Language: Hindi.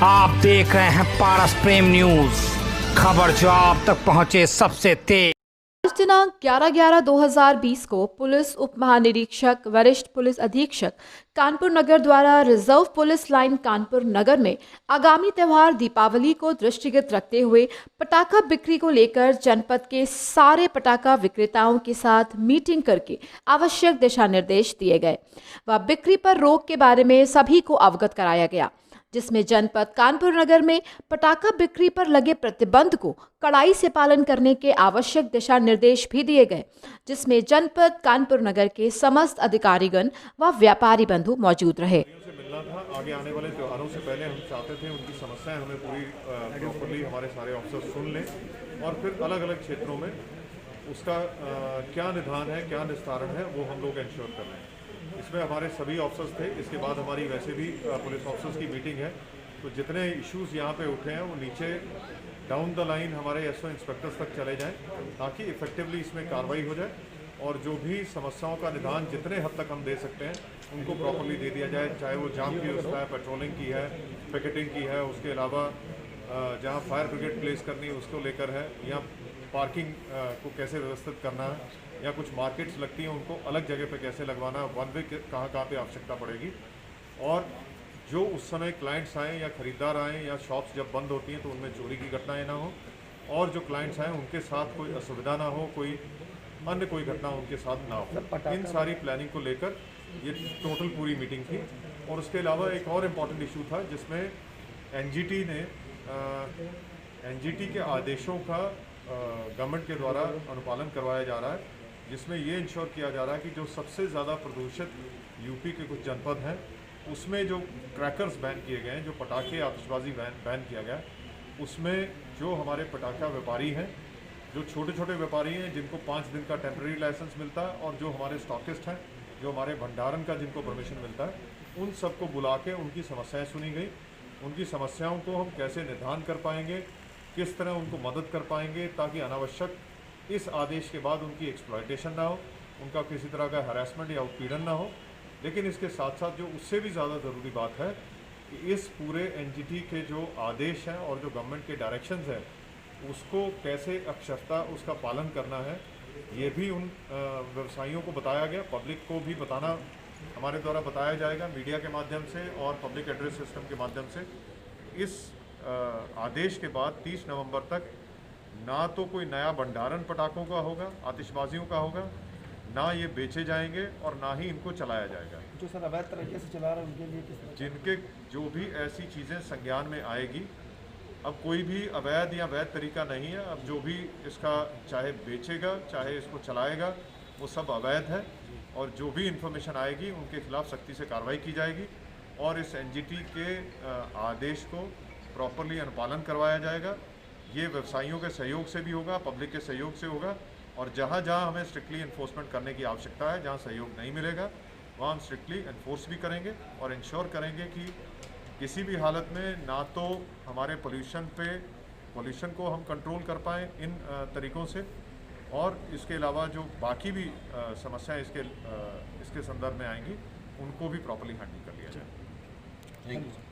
आप देख रहे हैं पारस प्रेम न्यूज, खबर जो आप तक पहुंचे सबसे तेज। आज दिनांक 11/11/2020 को पुलिस उप महानिरीक्षक वरिष्ठ पुलिस अधीक्षक कानपुर नगर द्वारा रिजर्व पुलिस लाइन कानपुर नगर में आगामी त्यौहार दीपावली को दृष्टिगत रखते हुए पटाखा बिक्री को लेकर जनपद के सारे पटाखा विक्रेताओं के साथ मीटिंग करके आवश्यक दिशा निर्देश दिए गए व बिक्री पर रोक के बारे में सभी को अवगत कराया गया, जिसमें जनपद कानपुर नगर में पटाखा बिक्री पर लगे प्रतिबंध को कड़ाई से पालन करने के आवश्यक दिशा निर्देश भी दिए गए, जिसमें जनपद कानपुर नगर के समस्त अधिकारीगण व व्यापारी बंधु मौजूद रहे। से मिलना था। आगे आने वाले त्योहारों से पहले हम चाहते थे उनकी समस्याएं हमें पूरी प्रॉपरली हमारे सारे ऑफिसर सुन लें और फिर अलग अलग क्षेत्रों में उसका क्या निदान है, क्या निस्तारण है, वो हम लोग इंश्योर कर रहे हैं। इसमें हमारे सभी ऑफिसर्स थे। इसके बाद हमारी वैसे भी पुलिस ऑफिसर्स की मीटिंग है, तो जितने इश्यूज़ यहाँ पे उठे हैं वो नीचे डाउन द लाइन हमारे एसओ इंस्पेक्टर्स तक चले जाएं ताकि इफेक्टिवली इसमें कार्रवाई हो जाए और जो भी समस्याओं का निदान जितने हद तक हम दे सकते हैं उनको प्रॉपरली दे दिया जाए, चाहे वो जाम की व्यवस्था है, पेट्रोलिंग की है, पिकेटिंग की है, उसके अलावा जहाँ फायर ब्रिगेड प्लेस करनी है उसको लेकर है, या पार्किंग को कैसे व्यवस्थित करना है, या कुछ मार्केट्स लगती हैं उनको अलग जगह पे कैसे लगवाना है, वन वे कहाँ पे आवश्यकता पड़ेगी, और जो उस समय क्लाइंट्स आएँ या ख़रीदार आएँ या शॉप्स जब बंद होती हैं तो उनमें चोरी की घटनाएँ ना हो, और जो क्लाइंट्स आएँ उनके साथ कोई असुविधा ना हो, कोई अन्य कोई घटना उनके साथ ना हो। इन सारी प्लानिंग को लेकर ये टोटल पूरी मीटिंग थी। और उसके अलावा एक और इम्पॉर्टेंट इशू था जिसमें एनजीटी के आदेशों का गवर्नमेंट के द्वारा अनुपालन करवाया जा रहा है, जिसमें ये इंश्योर किया जा रहा है कि जो सबसे ज़्यादा प्रदूषित यूपी के कुछ जनपद हैं उसमें जो क्रैकर्स बैन किए गए हैं, जो पटाखे आतिशबाजी बैन किया गया है, उसमें जो हमारे पटाखा व्यापारी हैं, जो छोटे छोटे व्यापारी हैं जिनको 5 दिन का टेम्प्रेरी लाइसेंस मिलता है, और जो हमारे स्टॉकिस्ट हैं, जो हमारे भंडारण का जिनको परमिशन मिलता है, उन सबको बुला के उनकी समस्याएं सुनी गई। उनकी समस्याओं को हम कैसे निदान कर पाएंगे, किस तरह उनको मदद कर पाएंगे ताकि अनावश्यक इस आदेश के बाद उनकी एक्सप्लॉयटेशन ना हो, उनका किसी तरह का हरासमेंट या उत्पीड़न ना हो। लेकिन इसके साथ साथ जो उससे भी ज़्यादा ज़रूरी बात है कि इस पूरे एनजीटी के जो आदेश हैं और जो गवर्नमेंट के डायरेक्शंस हैं उसको कैसे अक्षरता उसका पालन करना है, ये भी उन व्यवसायियों को बताया गया। पब्लिक को भी बताना हमारे द्वारा बताया जाएगा मीडिया के माध्यम से और पब्लिक एड्रेस सिस्टम के माध्यम से। इस आदेश के बाद 30 नवंबर तक ना तो कोई नया भंडारण पटाखों का होगा, आतिशबाजियों का होगा, ना ये बेचे जाएंगे और ना ही इनको चलाया जाएगा। जो सर अवैध तरीके से चला रहे हैं उनके लिए किस तरह जिनके जो भी ऐसी चीज़ें संज्ञान में आएगी, अब कोई भी अवैध या वैध तरीका नहीं है। अब जो भी इसका चाहे बेचेगा चाहे इसको चलाएगा वो सब अवैध है, और जो भी इन्फॉर्मेशन आएगी उनके खिलाफ सख्ती से कार्रवाई की जाएगी और इस एनजीटी के आदेश को प्रॉपरली अनुपालन करवाया जाएगा। ये व्यवसायियों के सहयोग से भी होगा, पब्लिक के सहयोग से होगा, और जहाँ जहाँ हमें स्ट्रिक्टली इन्फोर्समेंट करने की आवश्यकता है, जहाँ सहयोग नहीं मिलेगा वहाँ हम स्ट्रिक्टली इन्फोर्स भी करेंगे और इंश्योर करेंगे कि किसी भी हालत में ना तो हमारे पोल्यूशन को हम कंट्रोल कर पाएँ इन तरीक़ों से, और इसके अलावा जो बाकी भी समस्याएं इसके संदर्भ में आएंगी उनको भी प्रॉपर्ली हैंडल कर लिया जाए।